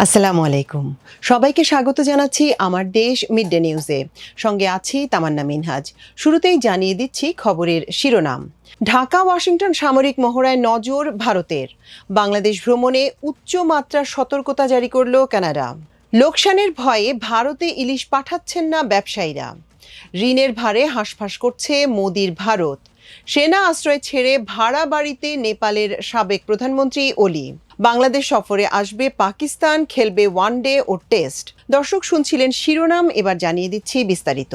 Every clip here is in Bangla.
আসসালামু আলাইকুম। সবাইকে স্বাগত জানাচ্ছি আমার দেশ মিড ডে নিউজে। সঙ্গে আছি তামান্না মিনহাজ। শুরুতেই জানিয়ে দিচ্ছি খবরের শিরোনাম। ঢাকা ওয়াশিংটন সামরিক মহড়ায় নজর ভারতের। বাংলাদেশ ভ্রমণে উচ্চমাত্রার সতর্কতা জারি করল কানাডা। লোকসানের ভয়ে ভারতে ইলিশ পাঠাচ্ছেন না ব্যবসায়ীরা। ঋণের ভারে হাঁসফাঁস করছে মোদির ভারত। সেনা আশ্রয় ছেড়ে ভাড়া বাড়িতে নেপালের সাবেক প্রধানমন্ত্রী ওলি। বাংলাদেশ সফরে আসবে পাকিস্তান, খেলবে ওয়ানডে ও টেস্ট। দর্শক শুনছিলেন শিরোনাম, এবার জানিয়ে দিচ্ছি বিস্তারিত।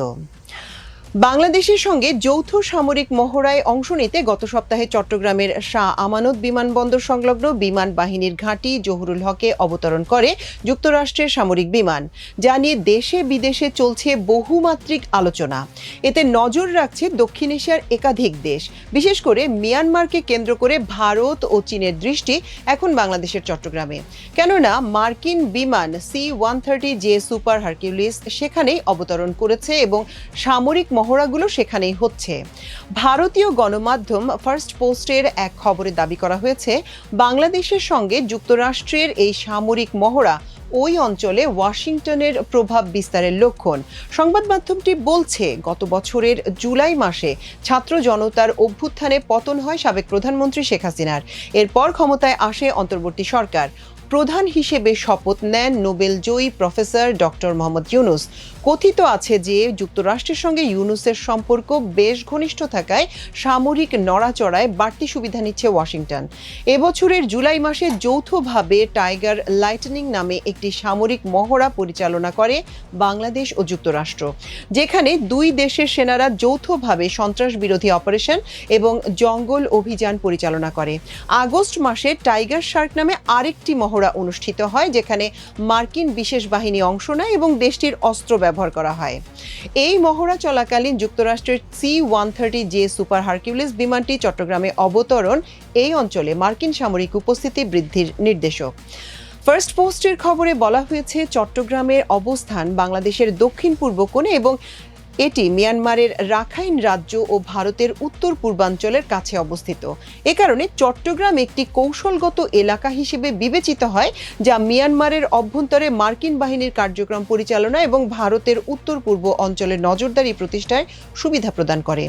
বাংলাদেশের সঙ্গে যৌথ সামরিক মহড়ায় অংশ নিতে গত সপ্তাহে চট্টগ্রামের শাহ আমানত বিমানবন্দর সংলগ্ন বিমান বাহিনীর ঘাঁটি জহুরুল হকে অবতরণ করে যুক্তরাষ্ট্রের সামরিক বিমান, যা নিয়ে দেশে বিদেশে চলছে বহুমাত্রিক আলোচনা। এতে নজর রাখছে দক্ষিণ এশিয়ার একাধিক দেশ, বিশেষ করে মিয়ানমারকে কেন্দ্র করে ভারত ও চীনের দৃষ্টি এখন বাংলাদেশের চট্টগ্রামে। কেননা মার্কিন বিমান C-130J সুপার হারকিউলিস সেখানেই অবতরণ করেছে এবং সামরিক মহড়াগুলো সেখানেই হচ্ছে। ভারতীয় গণমাধ্যম ফার্স্ট পোস্টের এক খবরে দাবি করা হয়েছে, বাংলাদেশের সঙ্গে যুক্তরাষ্ট্রের এই সামরিক মহড়া ওই অঞ্চলে ওয়াশিংটনের প্রভাব বিস্তারের লক্ষণ। সংবাদ মাধ্যমটি বলছে, গত বছরের জুলাই মাসে ছাত্র জনতার অভ্যুত্থানে পতন হয় সাবেক প্রধানমন্ত্রী শেখ হাসিনার। এরপর ক্ষমতায় আসে অন্তর্বর্তী সরকার। প্রধান হিসেবে শপথ নেন নোবেল জয়ী প্রফেসর ডক্টর মোহাম্মদ ইউনুস। কথিত আছে যে যুক্তরাষ্ট্রের সঙ্গে ইউনুসের সম্পর্ক বেশ ঘনিষ্ঠ থাকায় সামরিক নড়াচড়ায় বাড়তি সুবিধা নিচ্ছে ওয়াশিংটন। এবছরের জুলাই মাসে যৌথভাবে টাইগার লাইটনিং নামে একটি সামরিক মহড়া পরিচালনা করে বাংলাদেশ ও যুক্তরাষ্ট্র, যেখানে দুই দেশের সেনারা যৌথভাবে সন্ত্রাস বিরোধী অপারেশন এবং জঙ্গল অভিযান পরিচালনা করে। আগস্ট মাসে টাইগার শার্ক নামে আরেকটি মহড়া অনুষ্ঠিত হয়, যেখানে মার্কিন বিশেষ বাহিনী অংশ নেয় এবং দেশটির অস্ত্র ব্যবহার করা হয়। এই মহড়া চলাকালীন যুক্তরাষ্ট্রের C-130J সুপার হারকিউলিস বিমানটি চট্টগ্রামে অবতরণ এই অঞ্চলে মার্কিন সামরিক উপস্থিতি বৃদ্ধির নির্দেশক। ফার্স্ট পোস্টের খবরে বলা হয়েছে, চট্টগ্রামের অবস্থান বাংলাদেশের দক্ষিণ পূর্ব কোণে এবং এটি মিয়ানমারের রাখাইন রাজ্য ও ভারতের উত্তর পূর্বাঞ্চলের কাছে অবস্থিত। এ কারণে চট্টগ্রাম একটি কৌশলগত এলাকা হিসেবে বিবেচিত হয়, যা মিয়ানমারের অভ্যন্তরে মার্কিন বাহিনীর কার্যক্রম পরিচালনা এবং ভারতের উত্তর পূর্ব অঞ্চলের নজরদারি প্রতিষ্ঠায় সুবিধা প্রদান করে।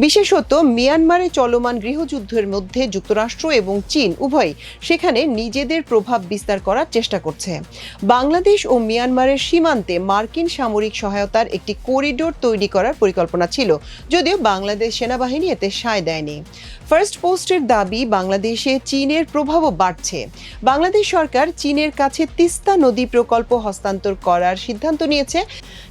বিশেষত মিয়ানমারে চলমান গৃহযুদ্ধের মধ্যে যুক্তরাষ্ট্র এবং চীন উভয়ই সেখানে নিজেদের প্রভাব বিস্তার করার চেষ্টা করছে। বাংলাদেশ ও মিয়ানমারের সীমান্তে মার্কিন সামরিক সহায়তার একটি করিডোর তৈরি করার পরিকল্পনা ছিল, যদিও বাংলাদেশ সেনাবাহিনী এতে সায় দেয়নি। ফার্স্ট পোস্টের দাবি, বাংলাদেশে চীনের প্রভাবও বাড়ছে। বাংলাদেশ সরকার চীনের কাছে তিস্তা নদী প্রকল্প হস্তান্তর করার সিদ্ধান্ত নিয়েছে,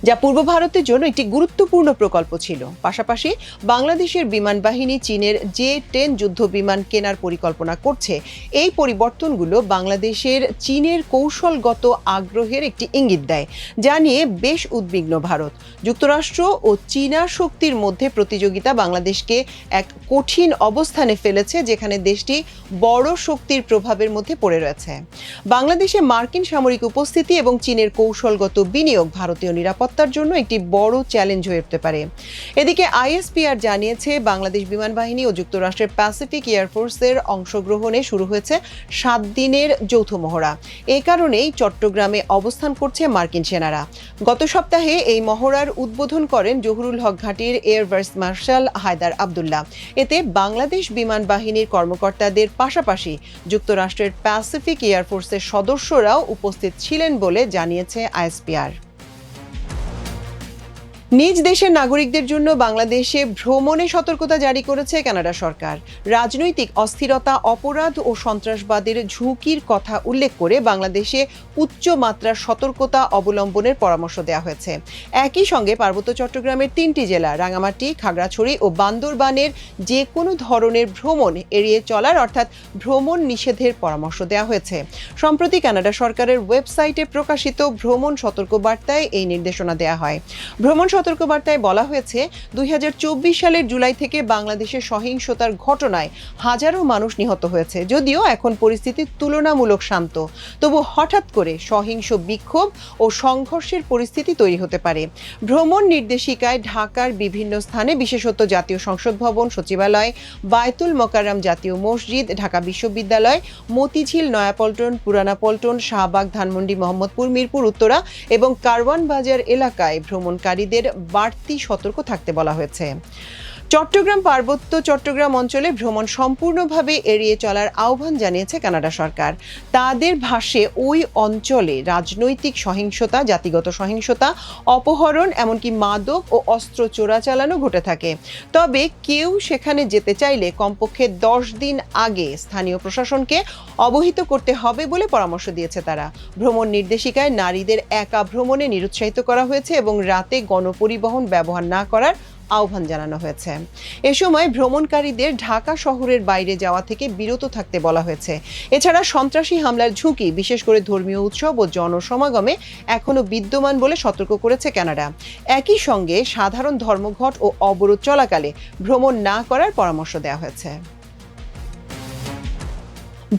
যা পূর্ব ভারতের জন্য একটি গুরুত্বপূর্ণ প্রকল্প ছিল। পাশাপাশি বাংলাদেশের বিমান বাহিনী চীনের J-10 যুদ্ধ বিমান কেনার পরিকল্পনা করছে। এই পরিবর্তনগুলো বাংলাদেশের চীনের কৌশলগত আগ্রহের একটি ইঙ্গিত দেয়, যা নিয়ে বেশ উদ্বিগ্ন ভারত। যুক্তরাষ্ট্র ও চীনা শক্তির মধ্যে প্রতিযোগিতা বাংলাদেশকে এক কঠিন অবস্থানে ফেলেছে, যেখানে দেশটি বড় শক্তির প্রভাবের মধ্যে পড়ে রয়েছে। বাংলাদেশে মার্কিন সামরিক উপস্থিতি এবং চীনের কৌশলগত বিনিয়োগ ভারতীয় নিরাপত্তার জন্য একটি বড় চ্যালেঞ্জ হয়ে উঠতে পারে। এদিকে ISPR জানিয়েছে, বাংলাদেশ বিমান বাহিনী ও যুক্তরাষ্ট্রের প্যাসিফিক এয়ারফোর্সের অংশগ্রহণে শুরু হয়েছে 7 দিনের যৌথ মহড়া। এ কারণেই চট্টগ্রামে অবস্থান করছে মার্কিন সেনারা। গত সপ্তাহে এই মহড়ার উদ্বোধন করেন জহুরুল হক ঘাঁটির air vice marshal Haider Abdullah. এতে বাংলাদেশ বিমান বাহিনীর কর্মকর্তাদের পাশাপাশি যুক্তরাষ্ট্রের প্যাসিফিক এয়ারফোর্সের সদস্যরাও উপস্থিত ছিলেন বলে জানিয়েছে ISPR। নিজ দেশের নাগরিকদের জন্য বাংলাদেশে ভ্রমণে সতর্কতা জারি করেছে কানাডা সরকার। রাজনৈতিক অস্থিরতা, অপরাধ ও সন্ত্রাসবাদের ঝুঁকির কথা উল্লেখ করে বাংলাদেশে উচ্চ মাত্রার সতর্কতা অবলম্বনের পরামর্শ দেওয়া হয়েছে। একই সঙ্গে পার্বত্য চট্টগ্রামের 3টি জেলা রাঙামাটি, খাগড়াছড়ি ও বান্দরবানের যে কোনো ধরনের ভ্রমণ এড়িয়ে চলার অর্থাৎ ভ্রমণ নিষেধের পরামর্শ দেওয়া হয়েছে। সম্প্রতি কানাডা সরকারের ওয়েবসাইটে প্রকাশিত ভ্রমণ সতর্কবার্তায় এই নির্দেশনা দেওয়া হয়। ভ্রমণ সতর্কবার্তায় বলা হয়েছে 2024 সালের জুলাই থেকে বাংলাদেশে সহিংসতার ঘটনায় হাজারো মানুষ নিহত হয়েছে। যদিও এখন পরিস্থিতি তুলনামূলক শান্ত, তবু হঠাৎ করে সহিংস বিক্ষোভ ও সংঘর্ষের পরিস্থিতি তৈরি হতে পারে। ভ্রমণ নির্দেশিকায় ঢাকার বিভিন্ন স্থানে, বিশেষত জাতীয় সংসদ ভবন, সচিবালয়, বায়তুল মোকাররম জাতীয় মসজিদ, ঢাকা বিশ্ববিদ্যালয়, মতিঝিল, নয়াপল্টন, পুরানা পল্টন, শাহবাগ, ধানমন্ডি, মোহাম্মদপুর, মিরপুর উত্তরা এবং কারওয়ান বাজার এলাকায় ভ্রমণকারীদের বাড়তি সতর্ক থাকতে বলা হয়েছে। চট্টগ্রাম পার্বত্য চট্টগ্রাম অঞ্চলে ভ্রমণ সম্পূর্ণভাবে এড়িয়ে চলার আহ্বান জানিয়েছে কানাডা সরকার। তাদের ভাষ্যে ওই অঞ্চলে রাজনৈতিক সহিংসতা, জাতিগত সহিংসতা, অপহরণ, এমনকি মাদক ও অস্ত্র চোরাচালানো ঘটে থাকে। তবে কেউ সেখানে যেতে চাইলে কমপক্ষে 10 দিন আগে স্থানীয় প্রশাসনকে অবহিত করতে হবে বলে পরামর্শ দিয়েছে তারা। ভ্রমণ নির্দেশিকায় নারীদের একা ভ্রমণে নিরুৎসাহিত করা হয়েছে এবং রাতে গণপরিবহন ব্যবহার না করার আহ্বান জানানো হয়েছে। এ সময় ভ্রমণকারীদের ঢাকা শহরের বাইরে যাওয়া থেকে বিরত থাকতে বলা হয়েছে। এছাড়া সন্ত্রাসী হামলার ঝুঁকি, বিশেষ করে ধর্মীয় উৎসব ও জনসমাগমে এখনও বিদ্যমান বলে সতর্ক করেছে কানাডা। একই সঙ্গে সাধারণ ধর্মঘট ও অবরোধ চলাকালে ভ্রমণ না করার পরামর্শ দেওয়া হয়েছে।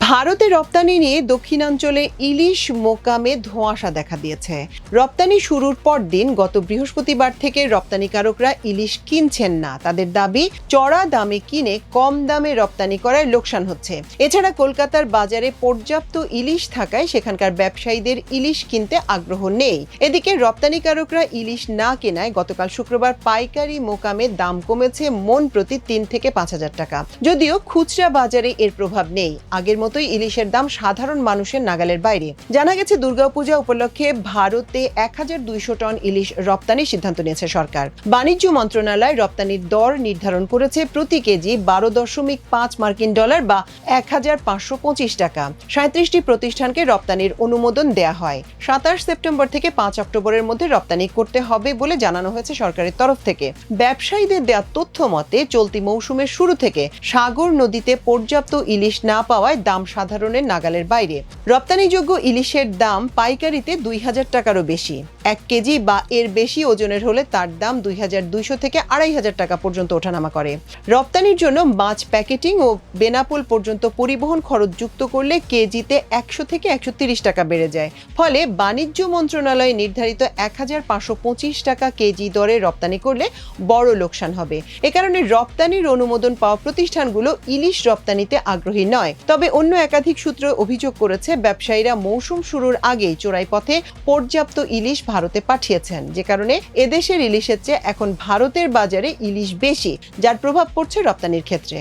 ভারতে রপ্তানি নিয়ে দক্ষিণাঞ্চলে ইলিশ মোকামে ধোঁয়াশা দেখা দিয়েছে। রপ্তানি শুরুর পর দিন গত বৃহস্পতিবার থেকে রপ্তানিকারকরা ইলিশ কিনছেন না। তাদের দাবি, চড়া দামে কিনে কম দামে রপ্তানি করায় লোকসান হচ্ছে। এছাড়া কলকাতার বাজারে পর্যাপ্ত ইলিশ থাকায় সেখানকার ব্যবসায়ীদের ইলিশ কিনতে আগ্রহ নেই। এদিকে রপ্তানিকারকরা ইলিশ না কেনায় গতকাল শুক্রবার পাইকারি মোকামে দাম কমেছে মন প্রতি 3 থেকে 5 হাজার টাকা। যদিও খুচরা বাজারে এর প্রভাব নেই। আগের মতোই ইলিশের দাম সাধারণ মানুষের নাগালের বাইরে। জানা গেছে, দুর্গাপূজা উপলক্ষে ভারতে 1200 টন ইলিশ রপ্তানির সিদ্ধান্ত নিয়েছে সরকার। বাণিজ্য মন্ত্রণালয় রপ্তানির দর নির্ধারণ করেছে প্রতি কেজি $12.5 মার্কিন বা 1525 টাকা। 37টি প্রতিষ্ঠানকে রপ্তানির অনুমোদন দেয়া হয়। 27 সেপ্টেম্বর থেকে 5 অক্টোবরের মধ্যে রপ্তানি করতে হবে বলে জানানো হয়েছে সরকারের তরফ থেকে। ব্যবসায়ীদের দেওয়া তথ্য মতে চলতি মৌসুমের শুরু থেকে সাগর নদীতে পর্যাপ্ত ইলিশ না পাওয়ায় দাম সাধারণের নাগালের বাইরে। রপ্তানিযোগ্য ইলিশের দাম পাইকারিতে 2000 টাকারও বেশি। 1 কেজি বা এর বেশি ওজনের হলে তার দাম 2200 থেকে 2500 টাকা পর্যন্ত ওঠানামা করে। রপ্তানির জন্য মাছ প্যাকেটিং ও বেনাপোল পর্যন্ত পরিবহন খরচ যুক্ত করলে কেজিতে 100 থেকে 130 টাকা বেড়ে যায়। ফলে বাণিজ্য মন্ত্রণালয় নির্ধারিত 1525 টাকা কেজি দরে রপ্তানি করলে বড় লোকসান হবে। এ কারণে রপ্তানির অনুমোদন পাওয়া প্রতিষ্ঠানগুলো ইলিশ রপ্তানিতে আগ্রহী নয়। তবে অন্য একাধিক সূত্র অভিযোগ করেছে, ব্যবসায়ীরা মৌসুম শুরুর আগেই চোরাই পথে পর্যাপ্ত ইলিশ ভারতে পাঠিয়েছেন, যে কারণে এদেশের ইলিশের চেয়ে এখন ভারতের বাজারে ইলিশ বেশি, যার প্রভাব পড়ছে রপ্তানির ক্ষেত্রে।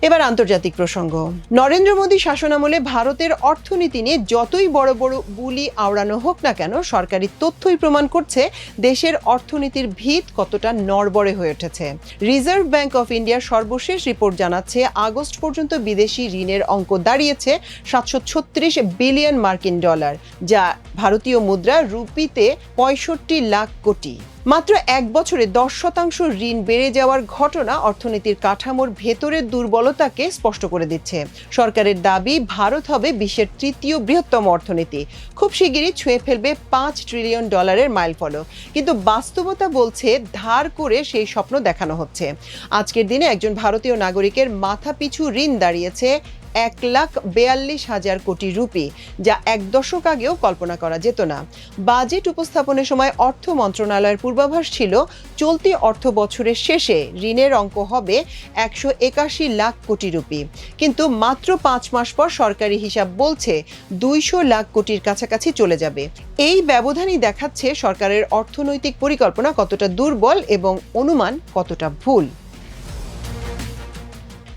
এবার আন্তর্জাতিক প্রসঙ্গ। নরেন্দ্র মোদী শাসনামলে ভারতের অর্থনীতি নিয়ে যতই বড় বড় বুলি আওড়ানো হোক না কেন, সরকারি তথ্যই প্রমাণ করছে দেশের অর্থনীতির ভিত কতটা নড়বড়ে হয়ে উঠেছে। রিজার্ভ ব্যাংক অফ ইন্ডিয়ার সর্বশেষ রিপোর্ট জানাচ্ছে, আগস্ট পর্যন্ত বিদেশি ঋণের অঙ্ক দাঁড়িয়েছে $736 বিলিয়ন মার্কিন, যা ভারতীয় মুদ্রা রুপিতে 65 লাখ কোটি। মাত্র 1 বছরে 10% ঋণ বেড়ে যাওয়ার ঘটনা অর্থনীতির কাঠামোর ভেতরের দুর্বলতাকে স্পষ্ট করে দিচ্ছে। সরকারের দাবি, ভারত হবে বিশ্বের 3য় বৃহত্তম অর্থনীতি, খুব শিগগিরই ছুঁয়ে ফেলবে $5 ট্রিলিয়ন মাইলফলক। কিন্তু বাস্তবতা বলছে, ধার করে সেই স্বপ্ন দেখানো হচ্ছে। আজকের দিনে একজন ভারতীয় নাগরিকের মাথাপিছু ঋণ দাঁড়িয়েছে 1,42,000 কোটি রুপি, যা 1 দশক আগেও কল্পনা করা যেত না। বাজেট উপস্থাপনের সময় অর্থ মন্ত্রণালয়ের পূর্বাভাস ছিল, চলতি অর্থ বছরের শেষে ঋণের অঙ্ক হবে 181 লাখ কোটি রুপি। কিন্তু মাত্র 5 মাস পর সরকারি হিসাব বলছে 200 লাখ কোটির কাছাকাছি চলে যাবে। এই ব্যবধানই দেখাচ্ছে সরকারের অর্থনৈতিক পরিকল্পনা কতটা দুর্বল এবং অনুমান কতটা ভুল।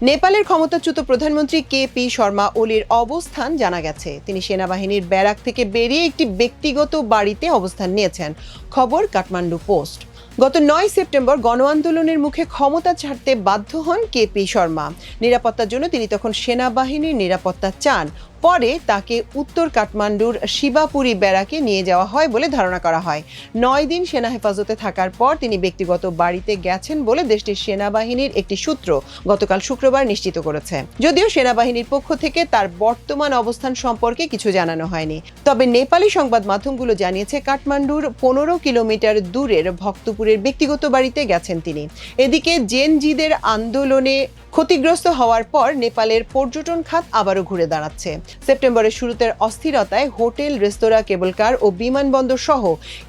নেপালের ক্ষমতাচ্যুত প্রধানমন্ত্রী KP শর্মা ওলির অবস্থান জানা গেছে। তিনি সেনাবাহিনীর ব্যারাক থেকে বেরিয়ে একটি ব্যক্তিগত বাড়িতে অবস্থান নিয়েছেন, খবর কাঠমান্ডু পোস্ট। গত 9 সেপ্টেম্বর গণ আন্দোলনের মুখে ক্ষমতা ছাড়তে বাধ্য হন KP শর্মা। নিরাপত্তার জন্য তিনি তখন সেনাবাহিনীর নিরাপত্তা চান। পরে তাকে উত্তর কাঠমান্ডুর শিবাপুরী ব্যারাকে নিয়ে যাওয়া হয় বলে ধারণা করা হয়। 9 দিন সেনা হেফাজতে থাকার পর তিনি ব্যক্তিগত বাড়িতে গেছেন বলে দেশটির সেনাবাহিনীর একটি সূত্র গতকাল শুক্রবার নিশ্চিত করেছে। যদিও সেনাবাহিনীর পক্ষ থেকে তার বর্তমান অবস্থান সম্পর্কে কিছু জানানো হয়নি। তবে নেপালি সংবাদ মাধ্যমগুলো জানিয়েছে কাঠমান্ডুর 15 কিলোমিটার দূরের ভক্তপুরের ব্যক্তিগত বাড়িতে গেছেন তিনি। এদিকে জেনজিদের আন্দোলনে ক্ষতিগ্রস্ত হওয়ার পর নেপালের পর্যটন খাত আবারও ঘুরে দাঁড়াচ্ছে। সেপ্টেম্বরের শুরুতে অস্থিরতায় হোটেল, রেস্তোরাঁ, কেবল কার ও বিমানবন্দর সহ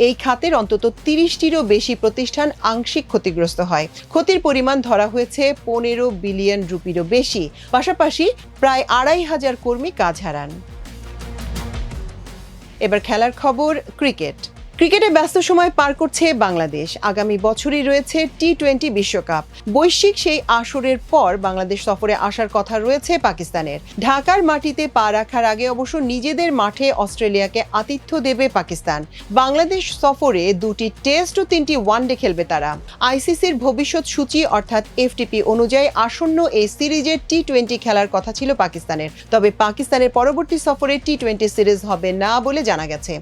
এই খাতের অন্তত 30টিরও বেশি প্রতিষ্ঠান আংশিক ক্ষতিগ্রস্ত হয়। ক্ষতির পরিমাণ ধরা হয়েছে 15 বিলিয়ন রুপিরও বেশি। পাশাপাশি প্রায় 2500 কর্মী কাজ হারান। এবার খেলার খবর, ক্রিকেটে ব্যস্ত সময় পার করছে বাংলাদেশ। আগামী বছরই রয়েছে টি-20 বিশ্বকাপ। বৈশ্বিক সেই আসরের পর বাংলাদেশ সফরে আসার কথা রয়েছে পাকিস্তানের। ঢাকার মাটিতে পা রাখার আগে অবশ্য নিজেদের মাঠে অস্ট্রেলিয়াকে আতিথ্য দেবে পাকিস্তান। বাংলাদেশ সফরে 2টি টেস্ট ও 3টি ওয়ানডে খেলবে তারা। আইসিসির ভবিষ্যৎ সূচি অর্থাৎ এফটিপি অনুযায়ী আসন্ন এই সিরিজের টি-20 খেলার কথা ছিল পাকিস্তানের। তবে পাকিস্তানের পরবর্তী সফরে টি-20 সিরিজ হবে না বলে জানা গেছে।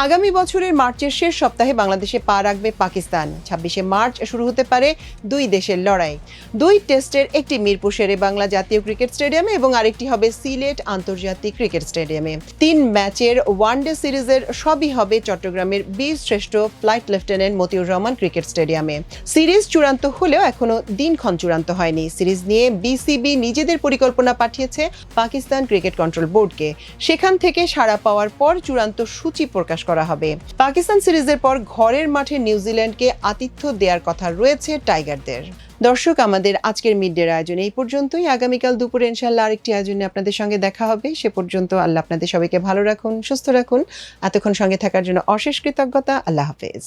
আগামী বছরের মার্চের শেষ সপ্তাহে বাংলাদেশে পা রাখবে পাকিস্তান। 26শে মার্চ শুরু হতে পারে দুই দেশের লড়াই। 2 টেস্টের একটি মিরপুর শেরে বাংলা জাতীয় ক্রিকেট স্টেডিয়ামে এবং আরেকটি হবে সিলেট আন্তর্জাতিক ক্রিকেট স্টেডিয়ামে। 3 ম্যাচের ওয়ানডে সিরিজের সবই হবে চট্টগ্রামের বীর শ্রেষ্ঠ flight lieutenant Motiur Rahman cricket স্টেডিয়ামে। সিরিজ চূড়ান্ত হলেও এখনো দিনক্ষণ চূড়ান্ত হয়নি। সিরিজ নিয়ে বিসিবি নিজেদের পরিকল্পনা পাঠিয়েছে পাকিস্তান ক্রিকেট কন্ট্রোল বোর্ডকে। সেখান থেকে সাড়া পাওয়ার পর চূড়ান্ত সূচি প্রকাশ করা হবে। পাকিস্তান সিরিজের পর ঘরের মাঠে নিউজিল্যান্ডকে আতিথ্য দেওয়ার কথা রয়েছে টাইগারদের। দর্শক, আমাদের আজকের মিড ডের আয়োজন এই পর্যন্তই। আগামীকাল দুপুরে ইনশাআল্লাহ আরেকটি আয়োজনে আপনাদের সঙ্গে দেখা হবে। সে পর্যন্ত আল্লাহ আপনাদের সবাইকে ভালো রাখুন, সুস্থ রাখুন। এতক্ষণ সঙ্গে থাকার জন্য অশেষ কৃতজ্ঞতা। আল্লাহ হাফেজ।